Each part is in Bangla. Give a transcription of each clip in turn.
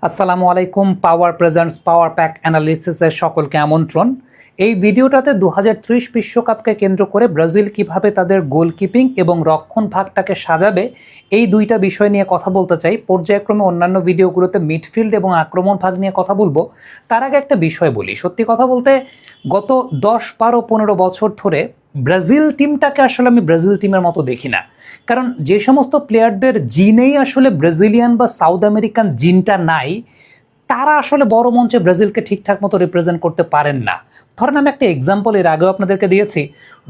আসসালামু আলাইকুম। পাওয়ার প্রেজেন্টস পাওয়ার প্যাক অ্যানালিসিসের সকলকে আমন্ত্রণ। এই ভিডিওটাতে 2030 বিশ্বকাপকে কেন্দ্র করে ব্রাজিল কিভাবে তাদের গোলকিপিং এবং রক্ষণ ভাগটাকে সাজাবে এই দুইটা বিষয় নিয়ে কথা বলতে চাই। পর্যায়ক্রমে অন্যান্য ভিডিওগুলোতে মিডফিল্ড এবং আক্রমণ ভাগ নিয়ে কথা বলবো। তার আগে একটা বিষয় বলি, সত্যি কথা বলতে গত 10-12-15 বছর ধরে ব্রাজিল টিমটাকে আসলে আমি ব্রাজিল টিমের মতো দেখি না। কারণ যে সমস্ত প্লেয়ারদের জিনেই আসলে ব্রাজিলিয়ান বা সাউথ আমেরিকান জিনটা নাই, তারা আসলে বড় মঞ্চে ব্রাজিলকে ঠিকঠাক মতো রিপ্রেজেন্ট করতে পারেন না। ধরেন আমি একটা এক্সাম্পল এর আগেও আপনাদেরকে দিয়েছি।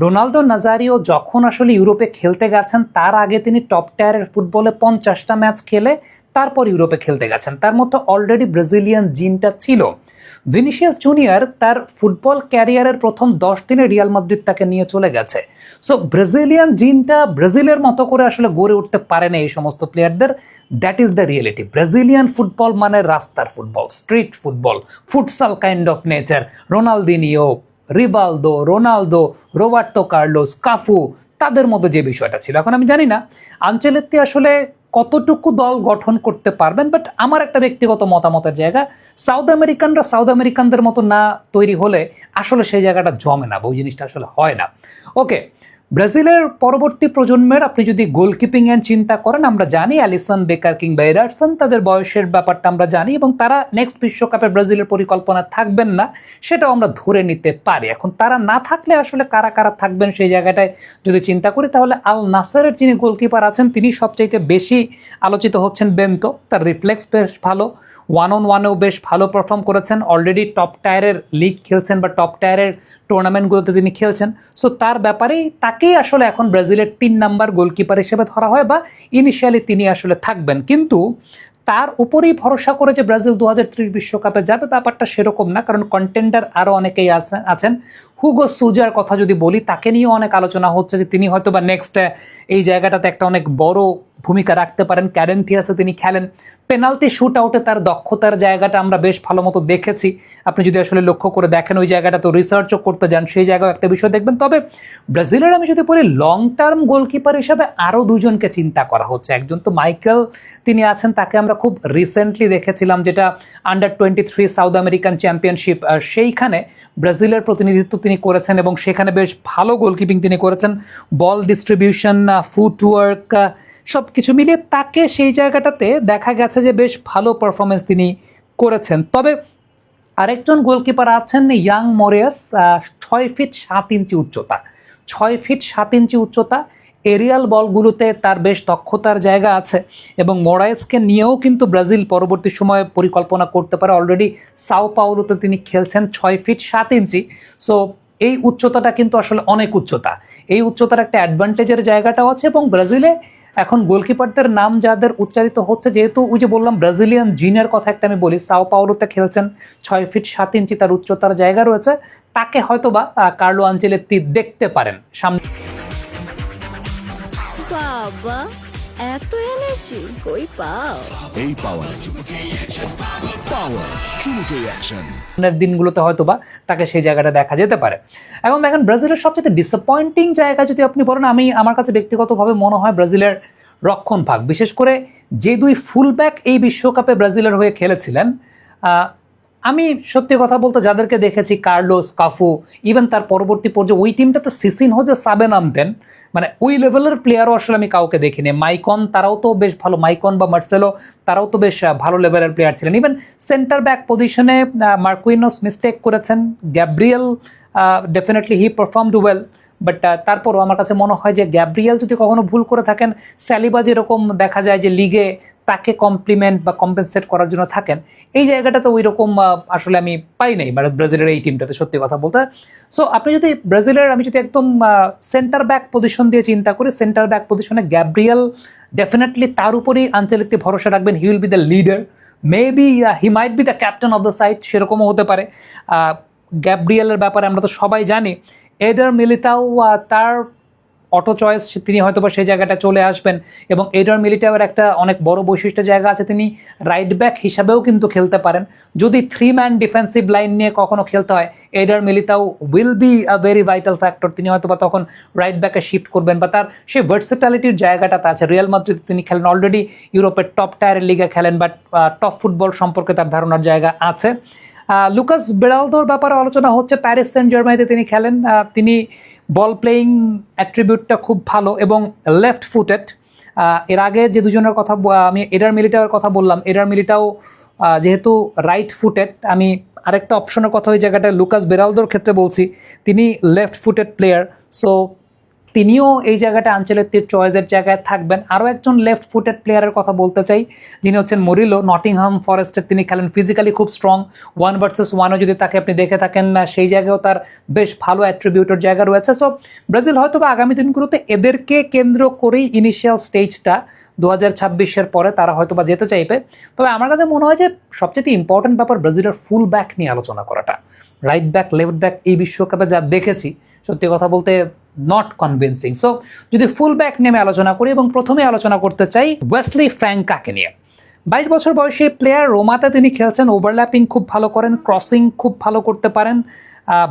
রোনাল্ডো নাজারিও যখন আসলে ইউরোপে খেলতে গেছেন, তার আগে তিনি টপ টায়ারের ফুটবলে 50টা ম্যাচ খেলে তারপর ইউরোপে খেলতে গেছেন। তার মধ্যে অলরেডি ব্রাজিলিয়ান জিনটা ছিল। ভিনিসিয়াস জুনিয়র তার ফুটবল ক্যারিয়ারের প্রথম 10 দিনে রিয়াল মাদ্রিদ তাকে নিয়ে চলে গেছে। সো ব্রাজিলিয়ান জিনটা ব্রাজিলের মতো করে আসলে গড়ে উঠতে পারে না এই সমস্ত প্লেয়ারদের। That is the reality. Brazilian football মানে রাস্তার football, street football, futsal kind of nature. Ronaldinho, Rivaldo, Ronaldo, Roberto Carlos, Cafu, তাদের মধ্যে যে বিষয়টা ছিল। এখন আমি জানি না আনচেলত্তি আসলে কতটুকু দল গঠন করতে পারবেন, বাট আমার একটা ব্যক্তিগত মতামতের জায়গা, সাউথ আমেরিকানরা সাউথ আমেরিকানদের মতো না তৈরি হলে আসলে সেই জায়গাটা জমে না, ওই জিনিসটা আসলে হয় না। ওকে, ব্রাজিলের পরবর্তী প্রজন্মের আপনি যদি গোলকিপিং এর চিন্তা করেন, আমরা জানি অ্যালিসন, বেকার কিংবা এডারসন, তাদের বয়সের ব্যাপারটা আমরা জানি এবং তারা নেক্সট বিশ্বকাপে ব্রাজিলের পরিকল্পনা থাকবেন না, সেটাও আমরা ধরে নিতে পারি। এখন তারা না থাকলে আসলে কারা কারা থাকবেন সেই জায়গাটায় যদি চিন্তা করি, তাহলে আল নাসেরের যিনি গোলকিপার আছেন তিনি সবচাইতে বেশি আলোচিত হচ্ছেন। বেন্তো, তার রিফ্লেক্স বেশ ভালো, ওয়ান অন ওয়ানেও বেশ ভালো পারফর্ম করেছেন, অলরেডি টপ টায়ারের লিগ খেলছেন বা টপ টায়ারের টুর্নামেন্টগুলোতে তিনি খেলছেন। সো তার ব্যাপারেই তাকেই আসলে এখন ব্রাজিলের 3 নাম্বার গোলকিপার হিসেবে ধরা হয় বা ইনিশিয়ালি তিনি আসলে থাকবেন। কিন্তু তার উপরেই ভরসা করে যে ব্রাজিল 2030 বিশ্বকাপে যাবে ব্যাপারটা সেরকম না, কারণ কন্টেন্ডার আরও অনেকেই আছেন। হুগো সুজার কথা যদি বলি, তাকে নিয়েও অনেক আলোচনা হচ্ছে যে তিনি হয়তো বা নেক্সট এই জায়গাটাতে একটা অনেক বড় ভূমিকা রাখতে পারেন। ক্যারেন্থিয়াসে তিনি খেলেন, পেনাল্টি শুট আউটে তার দক্ষতার জায়গাটা আমরা বেশ ভালো মতো দেখেছি। আপনি যদি আসলে লক্ষ্য করে দেখেন ওই জায়গাটা তো রিসার্চও করতে যান, সেই জায়গায় একটা বিষয় দেখবেন। তবে ব্রাজিলের আমি যদি বলি লং টার্ম গোলকিপার হিসাবে আরও দুজনকে চিন্তা করা হচ্ছে। একজন তো মাইকেল, তিনি আছেন, তাকে আমরা খুব রিসেন্টলি দেখেছিলাম, যেটা আন্ডার 23 সাউথ আমেরিকান চ্যাম্পিয়নশিপ, সেইখানে ব্রাজিলের প্রতিনিধিত্ব তিনি করেছেন এবং সেখানে বেশ ভালো গোলকিপিং তিনি করেছেন। বল ডিস্ট্রিবিউশন, ফুটওয়ার্ক, সব কিছু মিলিয়ে তাকে সেই জায়গাটাতে দেখা গেছে যে বেশ ভালো পারফরমেন্স তিনি করেছেন। তবে আরেকজন গোলকিপার আছেন ইয়াং মোরেয়াস, 6 ফিট 7 ইঞ্চি উচ্চতা, 6 ফিট 7 ইঞ্চি উচ্চতা। এরিয়াল বলগুলোতে তার বেশ দক্ষতার জায়গা আছে এবং মোরায়েসকে নিয়েও কিন্তু ব্রাজিল পরবর্তী সময়ে পরিকল্পনা করতে পারে। অলরেডি সাও পাওলোতে তিনি খেলছেন 6 ফিট 7 ইঞ্চি। সো এই উচ্চতাটা কিন্তু আসলে অনেক উচ্চতা, এই উচ্চতার একটা অ্যাডভান্টেজের জায়গাটাও আছে। এবং ব্রাজিলে এখন গোলকিপারদের নাম যাদের উচ্চারিত হচ্ছে, যেহেতু ওই যে বললাম ব্রাজিলিয়ান জিনের কথা একটা আমি বলি, সাও পাওলোতে খেলছেন, 6 ফিট 7 ইঞ্চি তার উচ্চতার জায়গা রয়েছে, তাকে হয়তোবা কার্লো আনচেলত্তি দেখতে পারেন সামনে। বাবা, এত এনার্জি কই পাও? এই পাওয়ার চুমুকে অ্যাকশন দিনগুলোতে হয়তোবা তাকে সেই জায়গাটা দেখা যেতে পারে। এখন দেখেন ব্রাজিলের সবচেয়ে ডিসঅ্যাপয়েন্টিং জায়গা যদি আপনি বলেন, আমার কাছে ব্যক্তিগতভাবে মনে হয় ব্রাজিলের রক্ষণ ভাগ, বিশেষ করে যে দুই ফুলব্যাক এই বিশ্বকাপে ব্রাজিলের হয়ে খেলেছিলেন। আমি সত্যি কথা বলতে যাদেরকে দেখেছি, কার্লোস, কাফু, ইভেন তার পরবর্তী পর্যায়ে ওই টিমটাতে সিসিনহো যে সাবে নামতেন, মানে ওই লেভেলের প্লেয়ারও আসলে আমি কাউকে দেখিনি। মাইকন, তারাও তো বেশ ভালো, মাইকন বা মার্সেলো, তারাও তো বেশ ভালো লেভেলের প্লেয়ার ছিলেন। ইভেন সেন্টার ব্যাক পজিশনে মার্কুইনোস মিস্টেক করেছেন, Gabriel definitely he performed well, but তারপরও আমার কাছে মনে হয় যে গ্যাব্রিয়েল যদি কখনো ভুল করে থাকেন, স্যালিবা যেরকম দেখা যায় যে লিগে তাকে কমপ্লিমেন্ট বা কম্পেনসেট করার জন্য থাকেন, এই জায়গাটাতে ওই রকম আসলে আমি পাই নাই মানে ব্রাজিলের এই টিমটাতে, সত্যি কথা বলতে। সো আপনি যদি ব্রাজিলের, আমি যদি একদম সেন্টার ব্যাক পজিশন দিয়ে চিন্তা করি, সেন্টার ব্যাক পজিশনে গ্যাব্রিয়েল ডেফিনেটলি, তার উপরই আনচেলত্তি ভরসা রাখবেন। He will be the leader, maybe he might be the captain of the side, সেরকমও হতে পারে। গ্যাব্রিয়েলের ব্যাপারে আমরা তো সবাই জানি। এডার মিলিতাও, তার অটো চয়েস, তিনি হয়তো বা সেই জায়গাটা চলে আসবেন। এবং এডার মিলিটাওয়ের একটা অনেক বড় বৈশিষ্ট্য জায়গা আছে, তিনি রাইট ব্যাক হিসাবেও কিন্তু খেলতে পারেন। যদি 3-ম্যান ডিফেন্সিভ লাইন নিয়ে কখনো খেলতে হয়, Eder Militao will be a very vital factor. তিনি হয়তো বা তখন রাইট ব্যাকে শিফট করবেন, বা তার সেই ভার্সেটালিটির জায়গাটাতে আছে। রিয়াল মাদ্রিদ তিনি খেলেন, অলরেডি ইউরোপের টপ টায়ারের লিগে খেলেন, বাট টপ ফুটবল সম্পর্কে তার ধারণার জায়গা আছে। লুকাস বেরালদোর ব্যাপারে আলোচনা হচ্ছে, প্যারিস সেন্ট জার্মাইতে তিনি খেলেন। তিনি বল প্লেয়িং অ্যাট্রিবিউটটা খুব ভালো এবং লেফট ফুটেড। এর আগে যে দুজনের কথা আমি এডার মিলিটাওয়ের কথা বললাম, এডার মিলিটাও যেহেতু রাইট ফুটেড, আমি আরেকটা অপশনের কথা ওই জায়গাটায় লুকাস বেরালদোর ক্ষেত্রে বলছি, তিনি লেফট ফুটেড প্লেয়ার। সো তিনিও এই জায়গাটা আনচেলত্তির চয়েসের জায়গায় থাকবেন। আরও একজন লেফট ফুটেড প্লেয়ারের কথা বলতে চাই, যিনি হচ্ছেন মরিলো, নটিংহাম ফরেস্টের তিনি খেলেন। ফিজিক্যালি খুব স্ট্রং, 1 ভার্সেস 1-ও যদি তাকে আপনি দেখে থাকেন না, সেই জায়গায়ও তার বেশ ভালো অ্যাট্রিবিউটের জায়গা রয়েছে। সো ব্রাজিল হয়তো বা আগামী দিনগুলোতে এদেরকে কেন্দ্র করেই ইনিশিয়াল স্টেজটা 2026-এর পরে তারা হয়তো বা যেতে চাইবে। তবে আমার কাছে মনে হয় যে সবচেয়ে ইম্পর্টেন্ট ব্যাপার ব্রাজিলের ফুল ব্যাক নিয়ে আলোচনা করাটা। রাইট ব্যাক, লেফট ব্যাক এই বিশ্বকাপে যা দেখেছি, সত্যি কথা বলতে নট কনভিন্সিং। সো যদি ফুল ব্যাক নেমে আলোচনা করি, এবং প্রথমে আলোচনা করতে চাই ওয়েসলি ফ্র্যাঙ্কাকে নিয়ে। 22 বছর বয়সী প্লেয়ার, রোমাতে তিনি খেলছেন। ওভারল্যাপিং খুব ভালো করেন, ক্রসিং খুব ভালো করতে পারেন।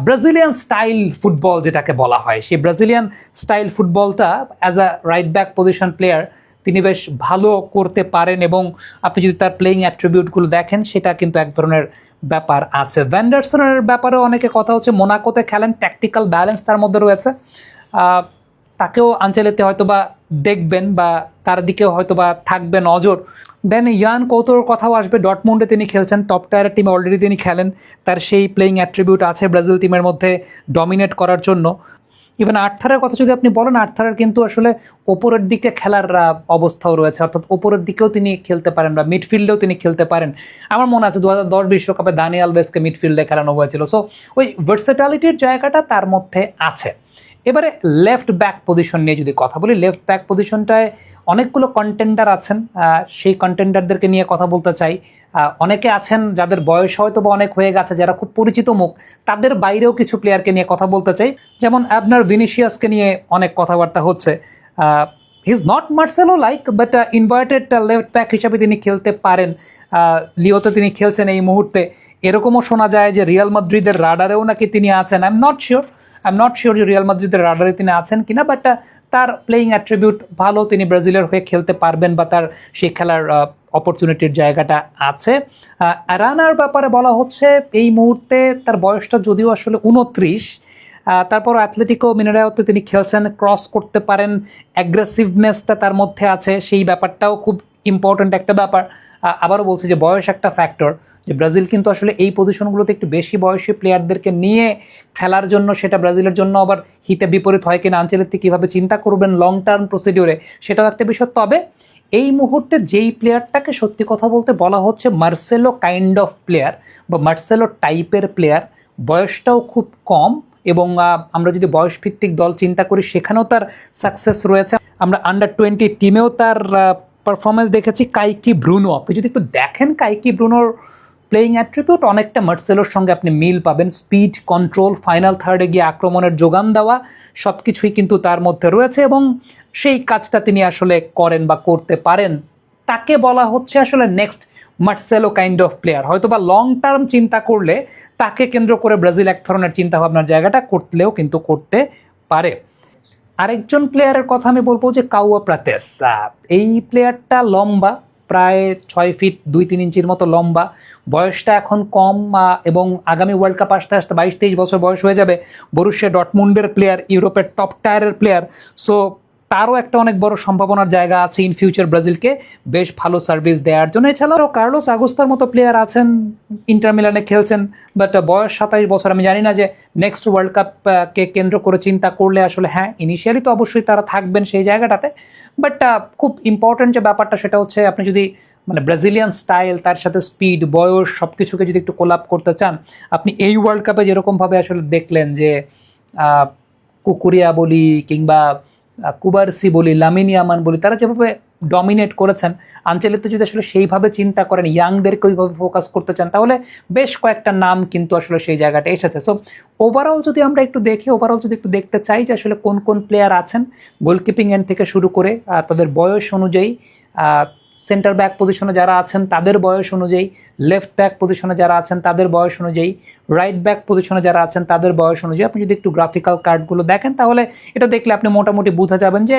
ব্রাজিলিয়ান স্টাইল ফুটবল যেটাকে বলা হয়, সেই ব্রাজিলিয়ান স্টাইল ফুটবলটা as a right back position player তিনি বেশ ভালো করতে পারেন। এবং আপনি যদি তার প্লেয়িং অ্যাট্রিবিউটগুলো দেখেন, সেটা কিন্তু এক ধরনের ব্যাপার আছে। ভ্যান্ডারসনের ব্যাপারেও অনেকে কথা হচ্ছে, মোনাকোতে খেলেন, ট্যাকটিক্যাল ব্যালেন্স তার মধ্যে রয়েছে। তাকেও আঞ্চলিতে হয়তো বা দেখবেন, বা তার দিকেও হয়তো বা থাকবে নজর। দেন ইয়ান কৌতোর কথাও আসবে, ডটমুন্ডে তিনি খেলছেন, টপ টায়ারের টিমে অলরেডি তিনি খেলেন। তার সেই প্লেয়িং অ্যাট্রিবিউট আছে ব্রাজিল টিমের মধ্যে ডমিনেট করার জন্য। ইভেন আর্থারের কথা যদি আপনি বলেন, আর্থারের কিন্তু আসলে ওপরের দিকে খেলার অবস্থাও রয়েছে, অর্থাৎ ওপরের দিকেও তিনি খেলতে পারেন, বা মিডফিল্ডেও তিনি খেলতে পারেন। আমার মনে আছে 2010 বিশ্বকাপে দানি আলভেসকে মিডফিল্ডে খেলানো হয়েছিল। সো ওই ভার্সেটালিটির জায়গাটা তার মধ্যে আছে। এবারে লেফট ব্যাক পজিশন নিয়ে যদি কথা বলি, লেফট ব্যাক পজিশনটায় অনেকগুলো কন্টেন্ডার আছেন। সেই কন্টেন্ডারদেরকে নিয়ে কথা বলতে চাই। অনেকে আছেন যাদের বয়স হয়তো বা অনেক হয়ে গেছে, যারা খুব পরিচিত মুখ, তাদের বাইরেও কিছু প্লেয়ারকে নিয়ে কথা বলতে চাই। যেমন অ্যাবনার ভিনিসিয়াসকে নিয়ে অনেক কথাবার্তা হচ্ছে। He is not Marcelo like, but inverted left back হিসাবে তিনি খেলতে পারেন। লিওতে তিনি খেলছেন এই মুহূর্তে। এরকমও শোনা যায় যে রিয়াল মাদ্রিদের রাডারেও নাকি তিনি আছেন। আই এম নট শিওর যে রিয়াল মাদ্রিদের রাডারে তিনি আছেন কিনা, বাট তার প্লেয়িং অ্যাট্রিবিউট ভালো, তিনি ব্রাজিলের হয়ে খেলতে পারবেন, বা তার সেই খেলার অপরচুনিটির জায়গাটা আছে। আরানার ব্যাপারে বলা হচ্ছে এই মুহূর্তে তার বয়সটা যদিও আসলে 29, তারপর অ্যাথলেটিকো মিনেরাওতে তিনি খেলছেন, ক্রস করতে পারেন, অ্যাগ্রেসিভনেসটা তার মধ্যে আছে, সেই ব্যাপারটাও খুব ইম্পর্ট্যান্ট একটা ব্যাপার। আবারও বলছি যে বয়স একটা ফ্যাক্টর, যে ব্রাজিল কিন্তু আসলে এই পজিশনগুলোতে একটু বেশি বয়সী প্লেয়ারদেরকে নিয়ে খেলার জন্য, সেটা ব্রাজিলের জন্য আবার হিতে বিপরীত হয় কিনা, আঞ্চলিক কীভাবে চিন্তা করবেন লং টার্ম প্রসিডিওরে, সেটাও একটা বিষয়। তবে এই মুহূর্তে যেই প্লেয়ারটাকে সত্যি কথা বলতে বলা হচ্ছে মার্সেলো কাইন্ড অফ প্লেয়ার, বা মার্সেলো টাইপের প্লেয়ার, বয়সটাও খুব কম, এবং আমরা যদি বয়সভিত্তিক দল চিন্তা করি, সেখানেও তার সাকসেস রয়েছে। আমরা আন্ডার-20 টিমেও তার পারফরমেন্স দেখেছি। কাইকি ব্রুনো, আপনি যদি একটু দেখেন কাইকি ব্রুনোর প্লেয়িং অ্যাট্রিবিউট, অনেকটা মার্সেলোর সঙ্গে আপনি মিল পাবেন। স্পিড, কন্ট্রোল, ফাইনাল থার্ডে গিয়ে আক্রমণের যোগান দেওয়া, সব কিছুই কিন্তু তার মধ্যে রয়েছে, এবং সেই কাজটা তিনি আসলে করেন বা করতে পারেন। তাকে বলা হচ্ছে আসলে next Marcelo kind of player. হয়তো বা লং টার্ম চিন্তা করলে তাকে কেন্দ্র করে ব্রাজিল এক ধরনের চিন্তাভাবনার জায়গাটা করলেও কিন্তু করতে পারে। আরেকজন প্লেয়ারের কথা আমি বলবো যে কাউয়া প্রাতেস। এই প্লেয়ারটা লম্বা, প্রায় 6 ফিট 2-3 ইঞ্চির মতো লম্বা, বয়সটা এখন কম, এবং আগামী ওয়ার্ল্ড কাপ আসতে আসতে 22-23 বছর বয়স হয়ে যাবে। বরুশিয়া ডটমুন্ডের প্লেয়ার, ইউরোপের টপ টায়ারের প্লেয়ার। সো তারও একটা অনেক বড় সম্ভাবনার জায়গা আছে ইন ফিউচার ব্রাজিলকে বেশ ভালো সার্ভিস দেওয়ার জন্য। এছাড়াও কার্লোস আগুস্তার মতো প্লেয়ার আছেন, ইন্টার মিলানে খেলছেন, বাট বয়স 27 বছর। আমি জানি না যে নেক্সট ওয়ার্ল্ড কাপকে কেন্দ্র করে চিন্তা করলে আসলে, হ্যাঁ ইনিশিয়ালি তো অবশ্যই তারা থাকবেন সেই জায়গাটাতে, বাট খুব ইম্পর্টেন্ট যে ব্যাপারটা সেটা হচ্ছে আপনি যদি মানে ব্রাজিলিয়ান স্টাইল, তার সাথে স্পিড, বয়স, সব কিছুকে যদি একটু কোলাপ করতে চান, আপনি এই ওয়ার্ল্ড কাপে যেরকমভাবে আসলে দেখলেন যে কুকুরিয়া বলি, কিংবা কুবারসি বলি, লামিন ইয়ামান বলি, তারা যেভাবে ডমিনেট করেছেন, আনচেলত্তি যদি আসলে সেইভাবে চিন্তা করেন, ইয়াংদেরকে ওইভাবে ফোকাস করতে চান, তাহলে বেশ কয়েকটা নাম কিন্তু আসলে সেই জায়গাটা এসেছে। সো ওভারঅল যদি আমরা একটু দেখি, ওভারঅল যদি একটু দেখতে চাই যে আসলে কোন কোন প্লেয়ার আছেন গোলকিপিং এন্ড থেকে শুরু করে তাদের বয়স অনুযায়ী, সেন্টার ব্যাক পজিশনে যারা আছেন তাদের বয়স অনুযায়ী, লেফট ব্যাক পজিশনে যারা আছেন তাদের বয়স অনুযায়ী, রাইট ব্যাক পজিশনে যারা আছেন তাদের বয়স অনুযায়ী আপনি যদি একটু গ্রাফিক্যাল কার্ডগুলো দেখেন, তাহলে এটা দেখলে আপনি মোটামুটি বোঝা যাবেন যে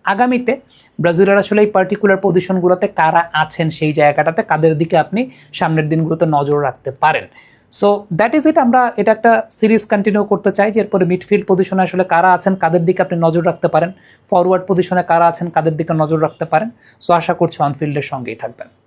আগামীতে ব্রাজিলের আসলে এই পার্টিকুলার পজিশনগুলোতে কারা আছেন, সেই জায়গাটাতে কাদের দিকে আপনি সামনের দিনগুলোতে নজর রাখতে পারেন। So that is it. আমরা এটা একটা সিরিজ কন্টিনিউ করতে চাই যে এরপরে মিডফিল্ড পজিশনে আসলে কারা আছেন, কাদের দিকে আপনি নজর রাখতে পারেন, ফরওয়ার্ড পজিশনে কারা আছেন, কাদের দিকে নজর রাখতে পারেন। সো আশা করছি অনফিল্ডের সঙ্গেই থাকবেন।